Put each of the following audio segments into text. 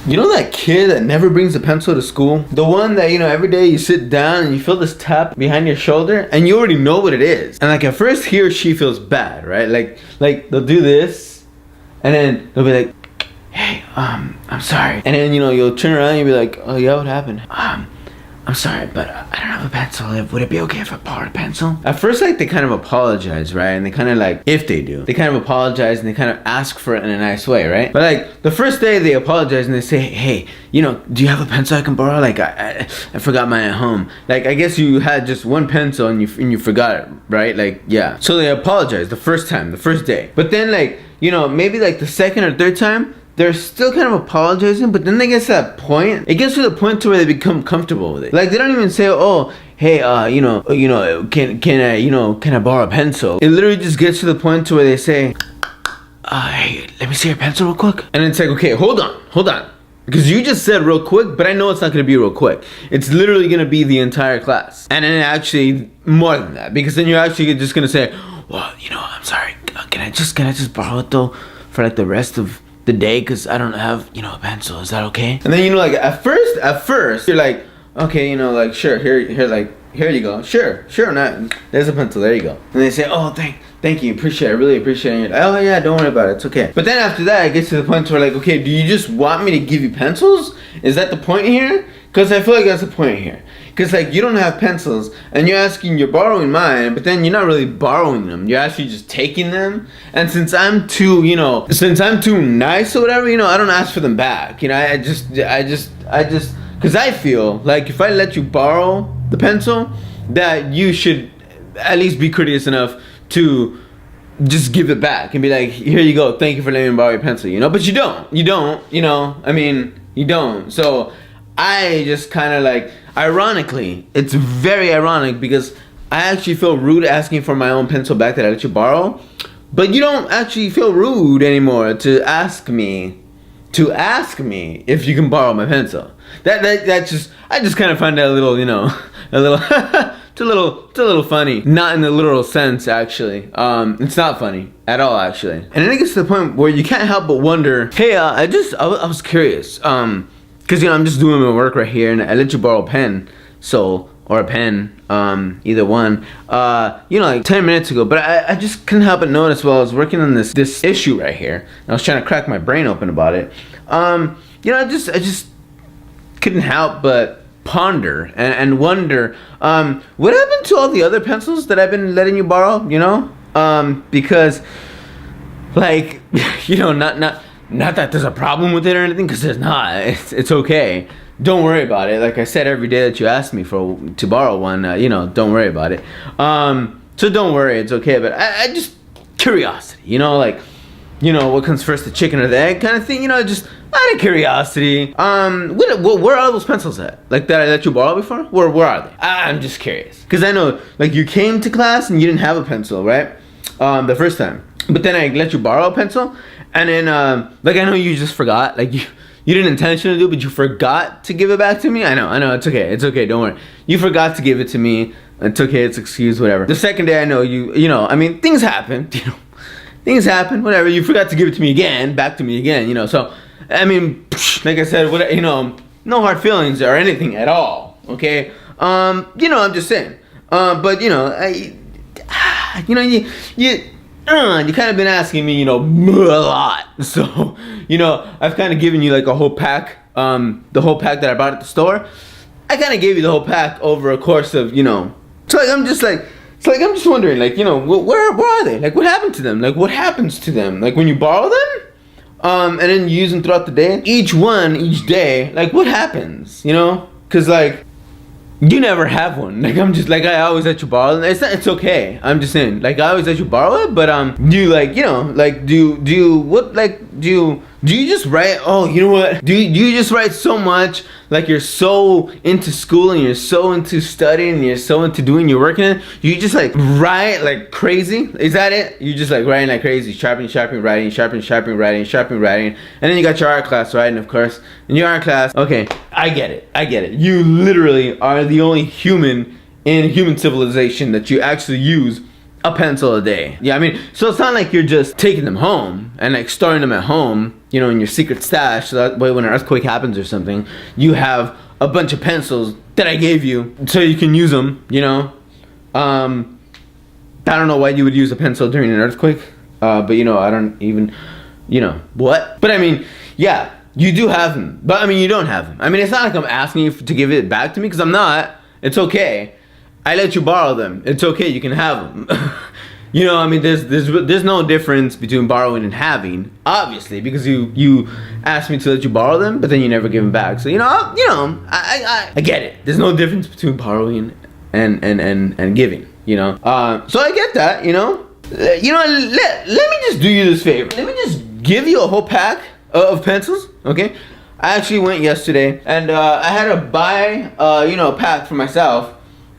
You know that kid that never brings a pencil to school? The one that, every day you sit down and you feel this tap behind your shoulder and you already know what it is. And like at first he or she feels bad, right? Like they'll do this and then they'll be like, hey, I'm sorry. And then, you'll turn around and you'll be like, oh yeah, what happened? I'm sorry, but I don't have a pencil. Would it be okay if I borrowed a pencil? At first, they kind of apologize, right? And they kind of if they do, they kind of apologize and they kind of ask for it in a nice way, right? But the first day they apologize and they say, hey, do you have a pencil I can borrow? I forgot mine at home. I guess you had just one pencil and you forgot it, right? Yeah. So they apologize the first time, the first day. But then maybe the second or third time, they're still kind of apologizing, but then they get to that point. It gets to the point to where they become comfortable with it. They don't even say, "Oh, hey, can I borrow a pencil?" It literally just gets to the point to where they say, "Hey, let me see your pencil real quick." And it's like, "Okay, hold on," because you just said real quick, but I know it's not gonna be real quick. It's literally gonna be the entire class, and then actually more than that, because then you're actually just gonna say, "Well, I'm sorry. Can I just borrow it though for the rest of the day, because I don't have a pencil, is that okay?" And then at first you're like, okay, sure, here you go, sure, not, there's a pencil, there you go. And they say, oh, thank you, appreciate it, really appreciate it. Oh yeah, don't worry about it, it's okay. But then after that it gets to the point where okay, do you just want me to give you pencils? Is that the point here? Because I feel like that's the point here. Because you don't have pencils and you're borrowing mine, but then you're not really borrowing them. You're actually just taking them. And since I'm too nice or whatever, I don't ask for them back. I just, because I feel if I let you borrow the pencil, that you should at least be courteous enough to just give it back and be like, here you go, thank you for letting me borrow your pencil, but you don't, you don't. So I just kind of ironically, it's very ironic because I actually feel rude asking for my own pencil back that I let you borrow, but you don't actually feel rude anymore to ask me if you can borrow my pencil. That's just, I just kind of find that a little, it's a little funny. Not in the literal sense, actually. It's not funny at all, actually. And then it gets to the point where you can't help but wonder, hey, I was curious, because I'm just doing my work right here and I let you borrow a pen, or a pen, either one, 10 minutes ago. But I just couldn't help but notice while I was working on this issue right here, and I was trying to crack my brain open about it. I just couldn't help but ponder and wonder, what happened to all the other pencils that I've been letting you borrow? Because not that there's a problem with it or anything, because there's not. It's okay. Don't worry about it. Like I said, every day that you ask me to borrow one, don't worry about it. So don't worry, it's okay. But I just curiosity, what comes first, the chicken or the egg kind of thing. Just out of curiosity. Where are those pencils at? That I let you borrow before? Where are they? I'm just curious, because I know you came to class and you didn't have a pencil, right? The first time. But then I let you borrow a pencil. And then, I know you just forgot, you didn't intentionally do it, but you forgot to give it back to me. I know, it's okay, don't worry. You forgot to give it to me, it's okay, it's excused, whatever. The second day, I know things happen, things happen, whatever. You forgot to give it to me back to me again, so, like I said, no hard feelings or anything at all, okay? I'm just saying, but, you kind of been asking me, a lot. So, I've kind of given you a whole pack, the whole pack that I bought at the store. I kind of gave you the whole pack over a course of, So I'm just I'm just wondering, where are they? What happened to them? What happens to them? When you borrow them, and then you use them throughout the day, each day, what happens? Because you never have one. I'm just I always let you borrow it. It's okay. I'm just saying, I always let you borrow it, but do you just write, oh, you know what? Do you just write so much, you're so into school and you're so into studying and you're so into doing your work in it, you just write like crazy? Is that it? You just writing like crazy, sharpening, writing, sharpening, writing, and then you got your art class, right? And of course, in your art class, okay, I get it. You literally are the only human in human civilization that you actually use a pencil a day. Yeah, I mean, so it's not like you're just taking them home and like storing them at home, you know, in your secret stash, so that way when an earthquake happens or something, you have a bunch of pencils that I gave you so you can use them, you know. I don't know why you would use a pencil during an earthquake, but you know, I don't even, you know, what? But I mean, yeah, you do have them, but I mean, you don't have them. I mean, it's not like I'm asking you to give it back to me, because I'm not. It's okay. I let you borrow them. It's okay, you can have them. You know, I mean, there's no difference between borrowing and having, obviously, because you asked me to let you borrow them, but then you never give them back. So you know, I get it. There's no difference between borrowing and giving. You know, so I get that. You know, let me just do you this favor. Let me just give you a whole pack of pencils. Okay, I actually went yesterday and I had to buy a pack for myself.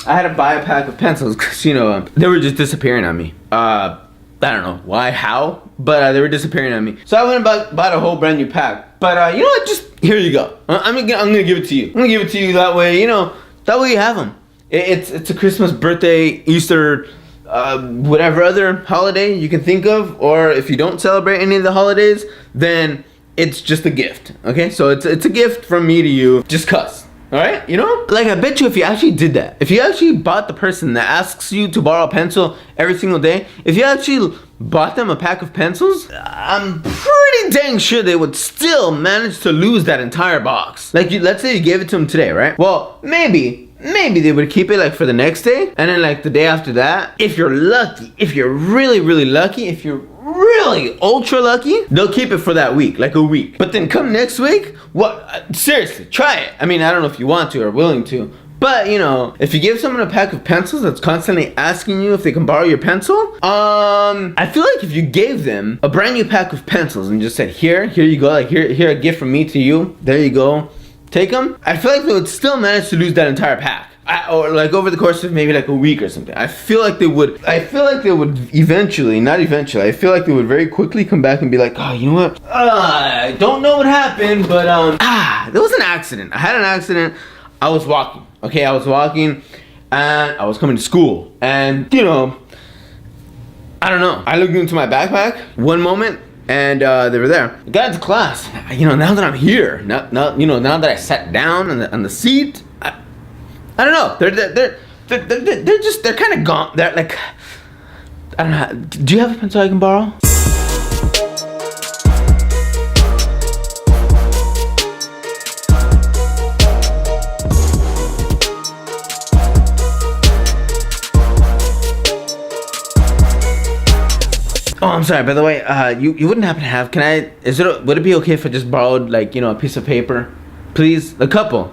I had to buy a pack of pencils because, you know, they were just disappearing on me. I don't know why, how, but they were disappearing on me. So I went and bought a whole brand new pack. But you know what? Just here you go. I'm gonna give it to you. I'm gonna give it to you that way. You know, that way you have them. It's a Christmas, birthday, Easter, whatever other holiday you can think of, or if you don't celebrate any of the holidays, then it's just a gift. Okay, so it's a gift from me to you, just cuz. Alright, you know? Like, I bet you if you actually did that, if you actually bought the person that asks you to borrow a pencil every single day, if you actually bought them a pack of pencils, I'm pretty dang sure they would still manage to lose that entire box. Like, let's say you gave it to them today, right? Well, maybe they would keep it like for the next day, and then like the day after that, if you're lucky, if you're really, really lucky, if you're really ultra lucky, they'll keep it for that week, like a week. But then come next week, what? Seriously, try it. I mean, I don't know if you want to or willing to, but you know, if you give someone a pack of pencils that's constantly asking you if they can borrow your pencil, I feel like if you gave them a brand new pack of pencils and just said, here you go, like here a gift from me to you, there you go, take them, I feel like they would still manage to lose that entire pack. Or like over the course of maybe like a week or something. I feel like they would eventually, not eventually, I feel like they would very quickly come back and be like, oh, you know what? I don't know what happened, but there was an accident. I had an accident. I was walking. Okay, I was walking and I was coming to school. And you know, I don't know. I looked into my backpack one moment and they were there. I got into class. You know, now that I'm here, now that I sat down on the seat, I don't know. They're kind of gone. They're like, I don't know. Do you have a pencil I can borrow? Oh, I'm sorry. By the way, you wouldn't happen to have? Would it be okay if I just borrowed like, you know, a piece of paper? Please, a couple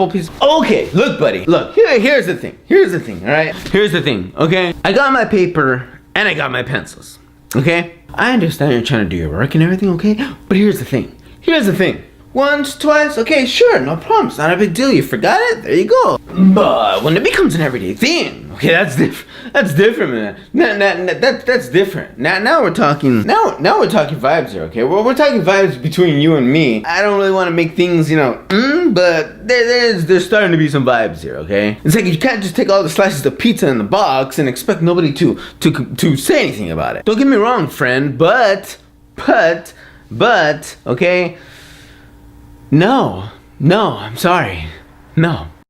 pieces. Okay, look, buddy. Look, here's the thing. All right. Here's the thing. Okay. I got my paper and I got my pencils. Okay. I understand you're trying to do your work and everything. Okay. But here's the thing. Once, twice, okay, sure, no problem. It's not a big deal. You forgot it. There you go. But when it becomes an everyday thing, okay, that's different. That's different, man. That's different. Now we're talking. Now we're talking vibes here. Okay, we're talking vibes between you and me. I don't really want to make things, you know, but there's starting to be some vibes here. Okay, it's like you can't just take all the slices of pizza in the box and expect nobody to say anything about it. Don't get me wrong, friend, but okay. No, I'm sorry. No.